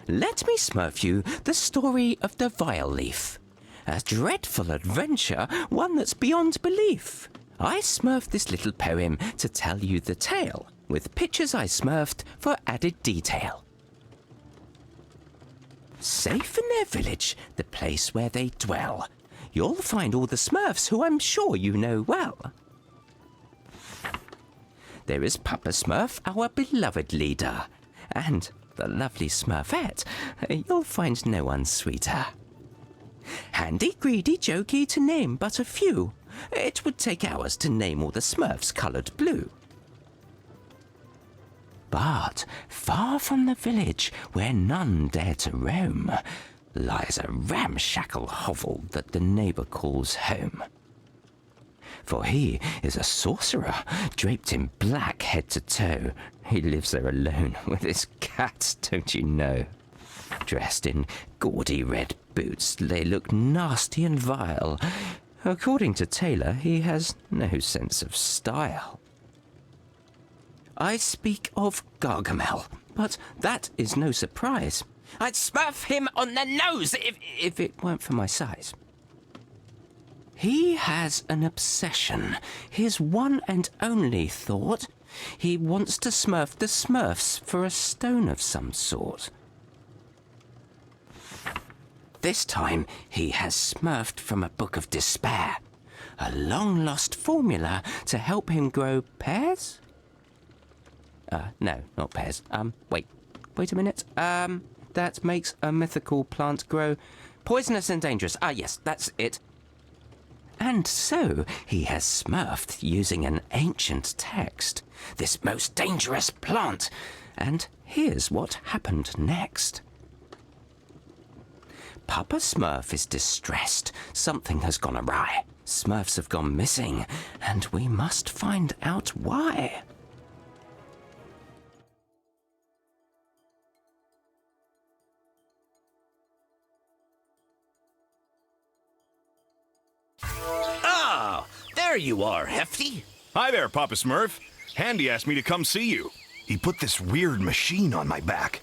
Let me smurf you the story of the Vileaf. A dreadful adventure, one that's beyond belief. I smurfed this little poem to tell you the tale, with pictures I smurfed for added detail. Safe in their village, the place where they dwell, you'll find all the Smurfs who I'm sure you know well. There is Papa Smurf, our beloved leader, and the lovely Smurfette, you'll find no one sweeter. Handy, greedy, jokey, to name but a few. It would take hours to name all the Smurfs coloured blue. But far from the village, where none dare to roam, lies a ramshackle hovel that the neighbour calls home. For he is a sorcerer, draped in black head to toe. He lives there alone with his cat, don't you know? Dressed in gaudy red boots, they look nasty and vile. According to Taylor, he has no sense of style. I speak of Gargamel, but that is no surprise. I'd smurf him on the nose if it weren't for my size. He has an obsession, his one and only thought. He wants to smurf the Smurfs for a stone of some sort. This time he has smurfed from a book of despair, a long-lost formula to help him grow pears? No, not pears. Wait a minute. That makes a mythical plant grow poisonous and dangerous. Yes, that's it. And so he has smurfed using an ancient text, this most dangerous plant. And here's what happened next. Papa Smurf is distressed. Something has gone awry. Smurfs have gone missing, and we must find out why. There you are, Hefty. Hi there, Papa Smurf. Handy asked me to come see you. He put this weird machine on my back.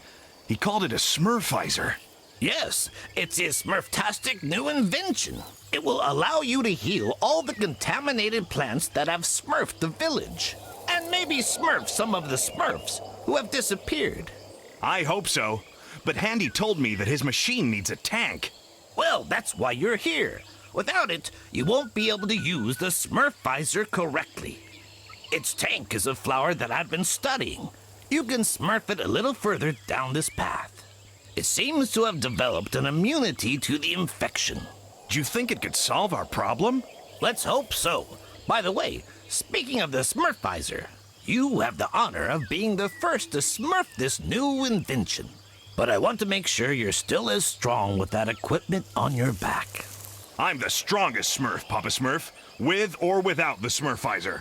He called it a Smurfizer. Yes, it's his Smurftastic new invention. It will allow you to heal all the contaminated plants that have smurfed the village. And maybe smurf some of the Smurfs who have disappeared. I hope so. But Handy told me that his machine needs a tank. Well, that's why you're here. Without it, you won't be able to use the SMURFIZER correctly. Its tank is a flower that I've been studying. You can smurf it a little further down this path. It seems to have developed an immunity to the infection. Do you think it could solve our problem? Let's hope so. By the way, speaking of the SMURFIZER, you have the honor of being the first to smurf this new invention. But I want to make sure you're still as strong with that equipment on your back. I'm the strongest Smurf, Papa Smurf, with or without the Smurfizer.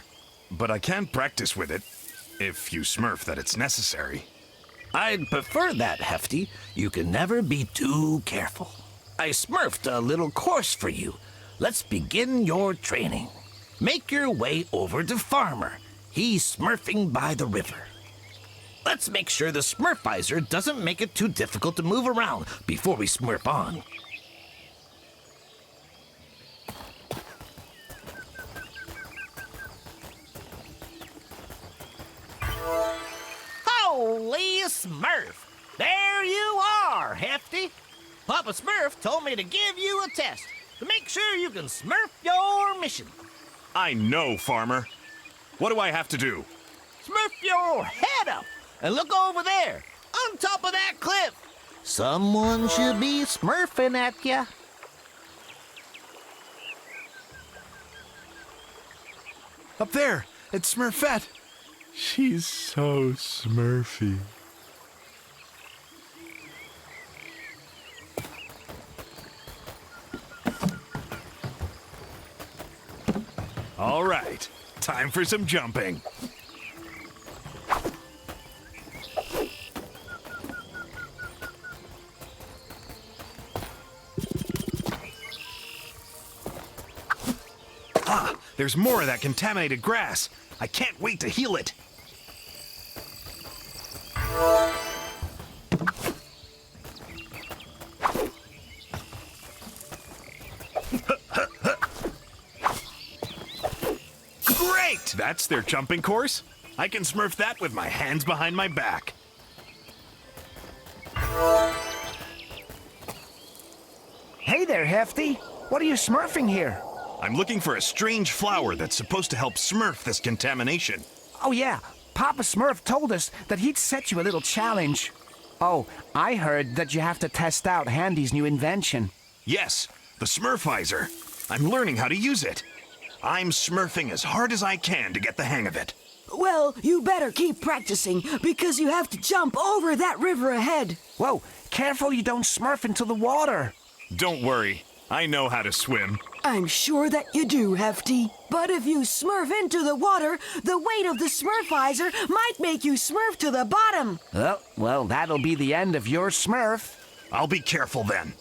But I can practice with it, if you smurf that it's necessary. I'd prefer that, Hefty. You can never be too careful. I smurfed a little course for you. Let's begin your training. Make your way over to Farmer. He's smurfing by the river. Let's make sure the SMURFIZER doesn't make it too difficult to move around before we smurf on. Holy Smurf! There you are, Hefty! Papa Smurf told me to give you a test to make sure you can smurf your mission. I know, Farmer. What do I have to do? Smurf your head up and look over there, on top of that cliff. Someone should be smurfing at ya. Up there, it's Smurfette. She's so smurfy. All right, time for some jumping. There's more of that contaminated grass. I can't wait to heal it. What? That's their jumping course? I can smurf that with my hands behind my back. Hey there, Hefty. What are you smurfing here? I'm looking for a strange flower that's supposed to help smurf this contamination. Oh, yeah. Papa Smurf told us that he'd set you a little challenge. Oh, I heard that you have to test out Handy's new invention. Yes, the SMURFIZER. I'm learning how to use it. I'm smurfing as hard as I can to get the hang of it. Well, you better keep practicing, because you have to jump over that river ahead. Whoa, careful you don't smurf into the water. Don't worry, I know how to swim. I'm sure that you do, Hefty. But if you smurf into the water, the weight of the SMURFIZER might make you smurf to the bottom. Oh, well, that'll be the end of your smurf. I'll be careful then.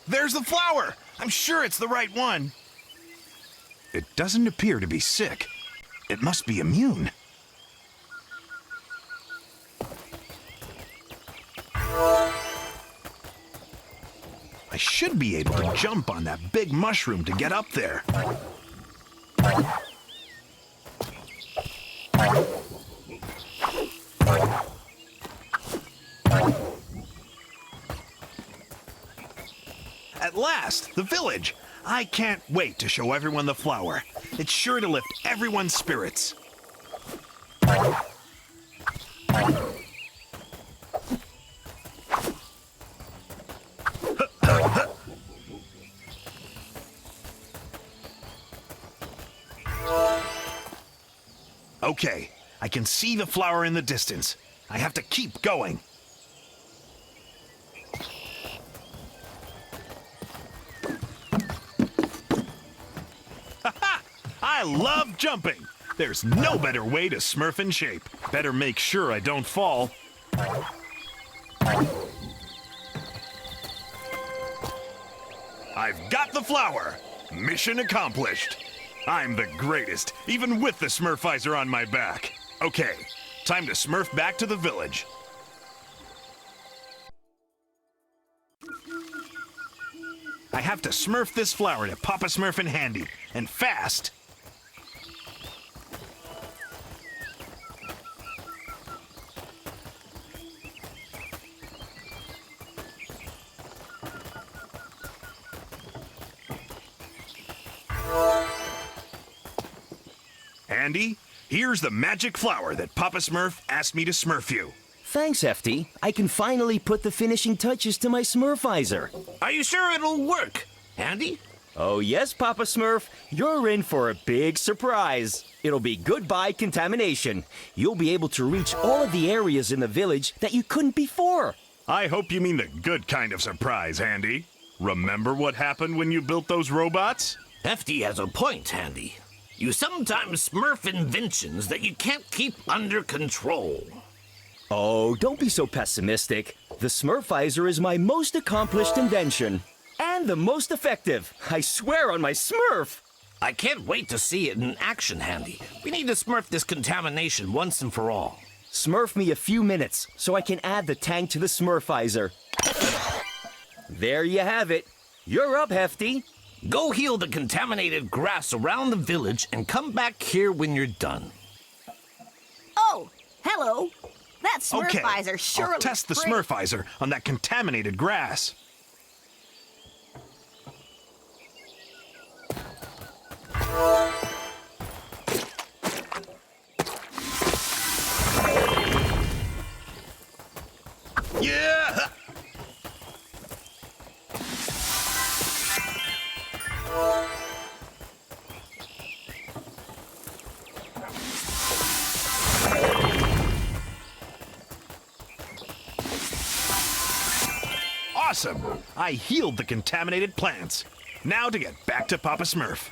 There's the flower! I'm sure it's the right one. It doesn't appear to be sick. It must be immune. I should be able to jump on that big mushroom to get up there. At last, the village! I can't wait to show everyone the flower. It's sure to lift everyone's spirits. Okay, I can see the flower in the distance. I have to keep going. I love jumping! There's no better way to smurf in shape. Better make sure I don't fall. I've got the flower! Mission accomplished! I'm the greatest, even with the SMURFIZER on my back. Okay, time to smurf back to the village. I have to smurf this flower to Papa Smurf and Handy, and fast! Handy, here's the magic flower that Papa Smurf asked me to smurf you. Thanks, Hefty. I can finally put the finishing touches to my SMURFIZER. Are you sure it'll work, Handy? Oh yes, Papa Smurf. You're in for a big surprise. It'll be goodbye contamination. You'll be able to reach all of the areas in the village that you couldn't before. I hope you mean the good kind of surprise, Handy. Remember what happened when you built those robots? Hefty has a point, Handy. You sometimes smurf inventions that you can't keep under control. Oh, don't be so pessimistic. The SMURFIZER is my most accomplished invention. And the most effective. I swear on my Smurf. I can't wait to see it in action, Handy. We need to smurf this contamination once and for all. Smurf me a few minutes so I can add the tank to the SMURFIZER. There you have it. You're up, Hefty. Go heal the contaminated grass around the village and come back here when you're done. Oh, hello. That Okay, SMURFIZER sure I'll looks test the pretty. SMURFIZER on that contaminated grass. Yeah! Awesome! I healed the contaminated plants. Now to get back to Papa Smurf.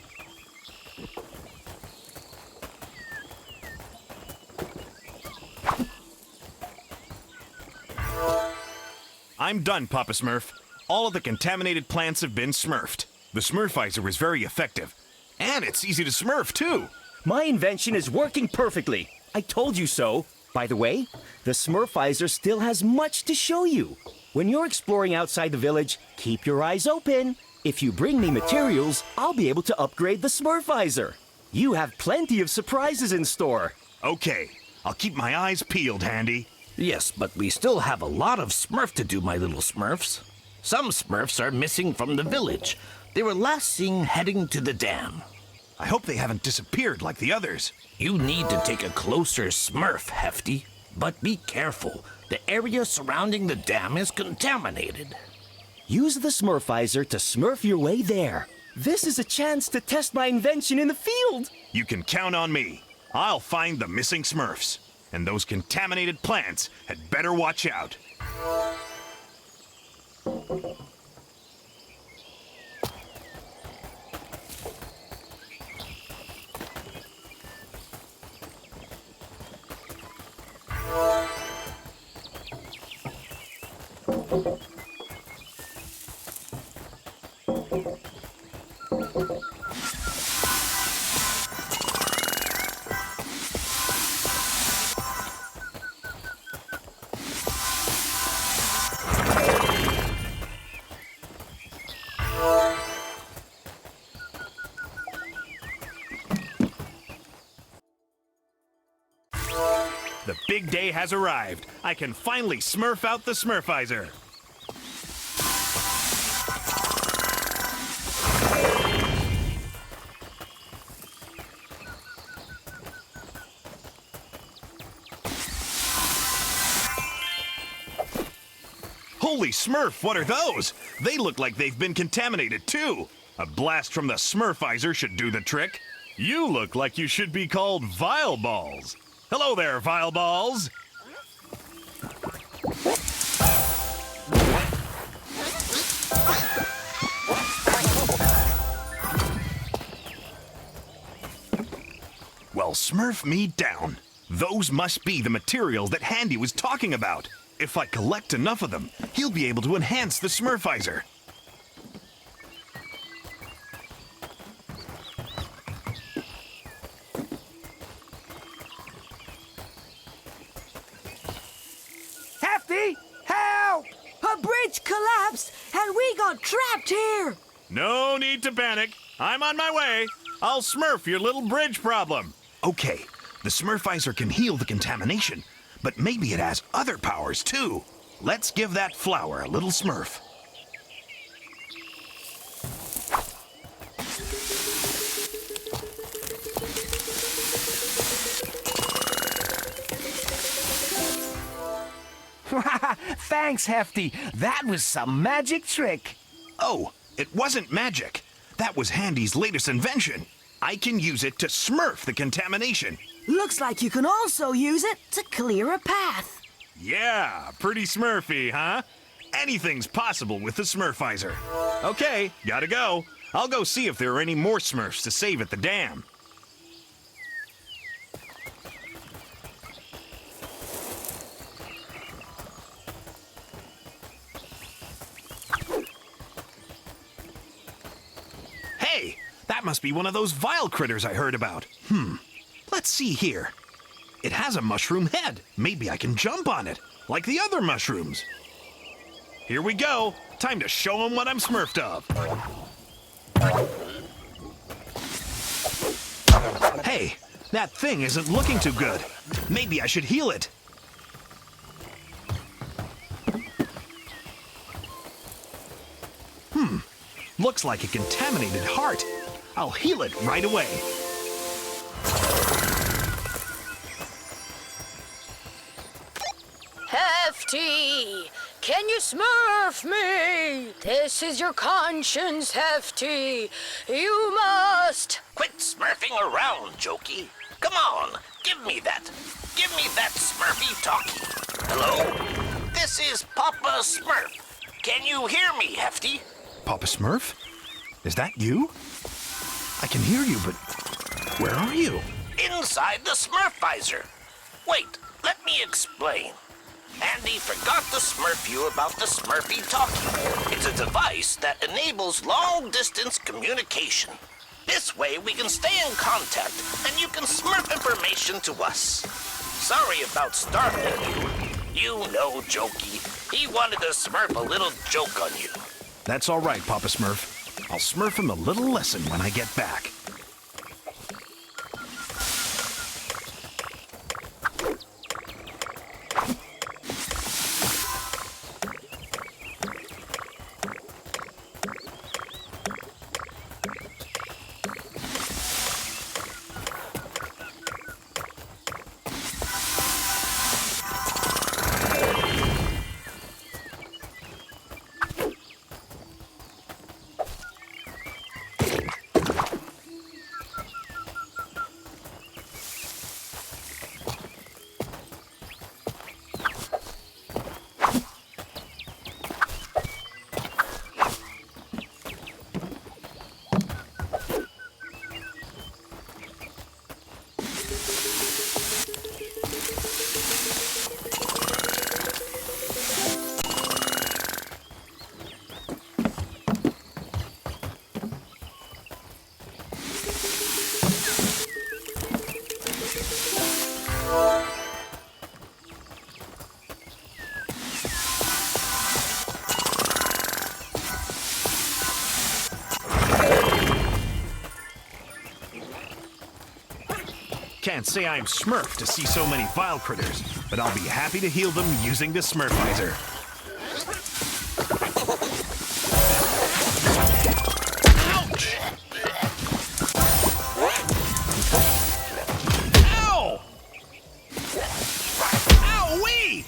I'm done, Papa Smurf. All of the contaminated plants have been smurfed. The SMURFIZER is very effective. And it's easy to smurf, too. My invention is working perfectly. I told you so. By the way, the SMURFIZER still has much to show you. When you're exploring outside the village, keep your eyes open. If you bring me materials, I'll be able to upgrade the SMURFIZER. You have plenty of surprises in store. Okay, I'll keep my eyes peeled, Handy. Yes, but we still have a lot of Smurf to do, my little Smurfs. Some Smurfs are missing from the village. They were last seen heading to the dam. I hope they haven't disappeared like the others. You need to take a closer Smurf, Hefty. But be careful. The area surrounding the dam is contaminated. Use the SMURFIZER to smurf your way there. This is a chance to test my invention in the field. You can count on me. I'll find the missing Smurfs. And those contaminated plants had better watch out. The big day has arrived. I can finally smurf out the SMURFIZER. Holy Smurf, what are those? They look like they've been contaminated too. A blast from the SMURFIZER should do the trick. You look like you should be called Vile Balls. Hello there, Vile Balls. Well, smurf me down. Those must be the materials that Handy was talking about. If I collect enough of them, he'll be able to enhance the SMURFIZER. Hefty, help! A bridge collapsed and we got trapped here. No need to panic. I'm on my way. I'll smurf your little bridge problem. Okay, the SMURFIZER can heal the contamination, but maybe it has other powers too. Let's give that flower a little smurf. Thanks, Hefty. That was some magic trick. Oh, it wasn't magic. That was Handy's latest invention. I can use it to smurf the contamination. Looks like you can also use it to clear a path. Yeah, pretty smurfy, huh? Anything's possible with the SMURFIZER. Okay, gotta go. I'll go see if there are any more Smurfs to save at the dam. Hey, that must be one of those vile critters I heard about. Let's see here. It has a mushroom head. Maybe I can jump on it, like the other mushrooms. Here we go. Time to show him what I'm smurfed of. Hey, that thing isn't looking too good. Maybe I should heal it. Looks like a contaminated heart. I'll heal it right away. Hefty, can you smurf me? This is your conscience, Hefty. You must. Quit smurfing around, Jokey. Come on, give me that. Give me that Smurfy talkie. Hello? This is Papa Smurf. Can you hear me, Hefty? Papa Smurf? Is that you? I can hear you, but where are you? Inside the SMURFIZER. Wait, let me explain. Andy forgot to smurf you about the Smurfy talkie. It's a device that enables long-distance communication. This way we can stay in contact and you can smurf information to us. Sorry about startling you. You know Jokey. He wanted to smurf a little joke on you. That's all right, Papa Smurf. I'll smurf him a little lesson when I get back. Can't say I'm Smurf to see so many vile critters, but I'll be happy to heal them using the Smurfizer. Ouch! Ow! Ow-wee!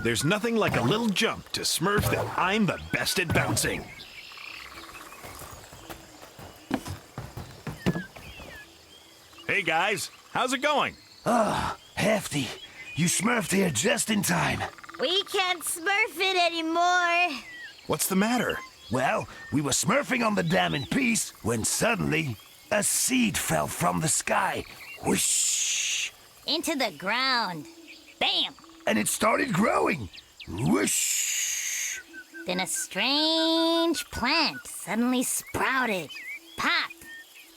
There's nothing like a little jump to smurf that I'm the best at bouncing. Hey guys, how's it going? Hefty, you smurfed here just in time. We can't smurf it anymore. What's the matter? Well, we were smurfing on the dam in peace when suddenly a seed fell from the sky. Whoosh! Into the ground. Bam! And it started growing. Whoosh! Then a strange plant suddenly sprouted. Pop!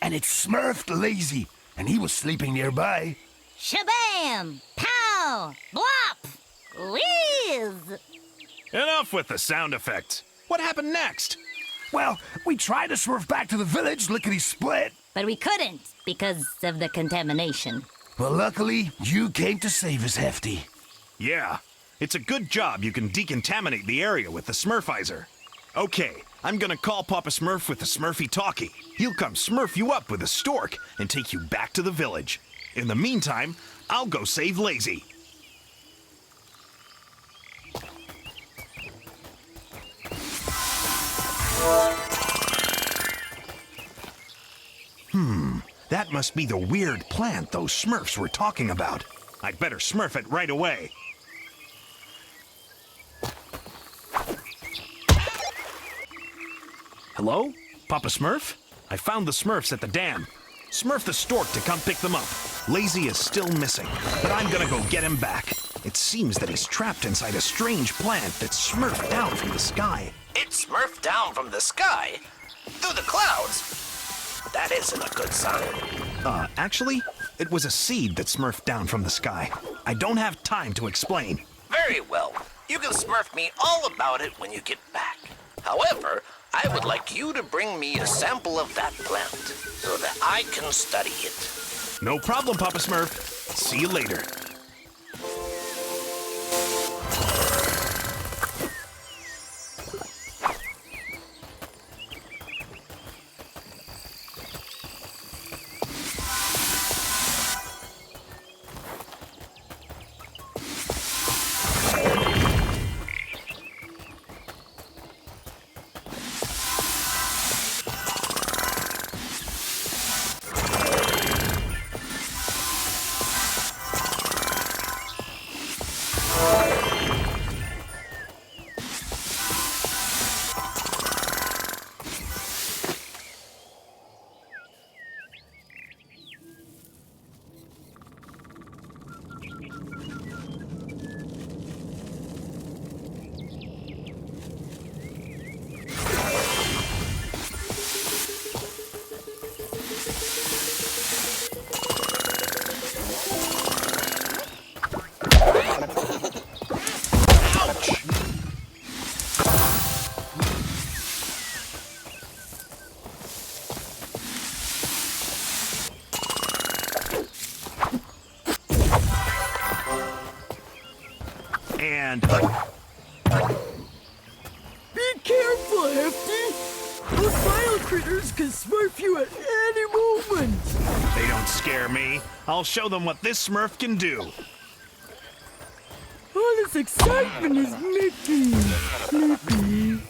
And it smurfed Lazy, and he was sleeping nearby. Shabam! Pow! Blop! Whiz! Enough with the sound effects. What happened next? Well, we tried to smurf back to the village, lickety-split. But we couldn't because of the contamination. Well, luckily, you came to save us, Hefty. Yeah, it's a good job you can decontaminate the area with the Smurfizer. Okay, I'm gonna call Papa Smurf with the Smurfy talkie. He'll come smurf you up with a stork and take you back to the village. In the meantime, I'll go save Lazy. That must be the weird plant those Smurfs were talking about. I'd better smurf it right away. Hello? Papa Smurf? I found the Smurfs at the dam. Smurf the stork to come pick them up. Lazy is still missing, but I'm gonna go get him back. It seems that he's trapped inside a strange plant that smurfed down from the sky. It smurfed down from the sky? Through the clouds? That isn't a good sign. Actually, it was a seed that smurfed down from the sky. I don't have time to explain. Very well. You can smurf me all about it when you get back. However, I would like you to bring me a sample of that plant so that I can study it. No problem, Papa Smurf. See you later. and... Be careful, Hefty. Those vile critters can smurf you at any moment. They don't scare me. I'll show them what this Smurf can do. All this excitement is making me sleepy.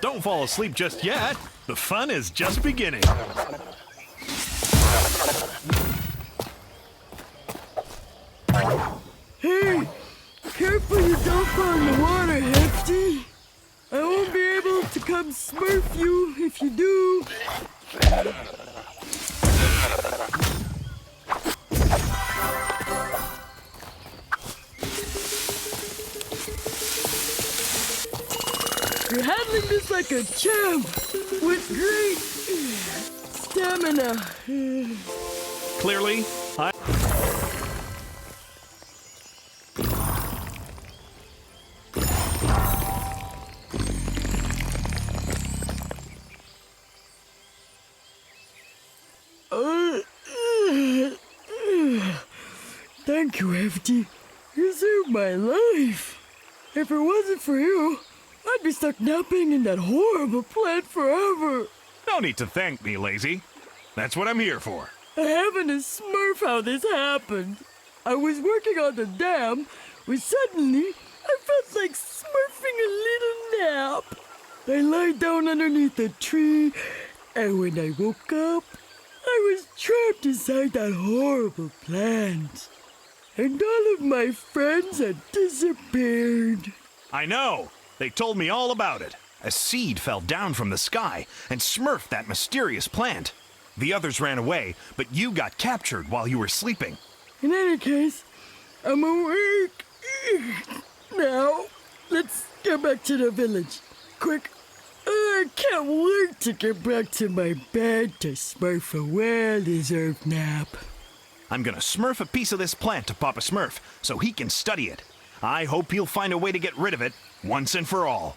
Don't fall asleep just yet. The fun is just beginning. Hey, careful you don't fall in the water, Hefty. I won't be able to come smurf you if you do. You're handling this like a champ with great stamina. Clearly, I... Thank you, Hefty. You saved my life. If it wasn't for you, I'd be stuck napping in that horrible plant forever. No need to thank me, Lazy. That's what I'm here for. I haven't a smurf how this happened. I was working on the dam when suddenly I felt like smurfing a little nap. I lied down underneath a tree, and when I woke up, I was trapped inside that horrible plant. And all of my friends had disappeared. I know. They told me all about it. A seed fell down from the sky and smurfed that mysterious plant. The others ran away, but you got captured while you were sleeping. In any case, I'm awake. Now, let's get back to the village. Quick. I can't wait to get back to my bed to smurf a well-deserved nap. I'm gonna smurf a piece of this plant to Papa Smurf so he can study it. I hope he'll find a way to get rid of it once and for all.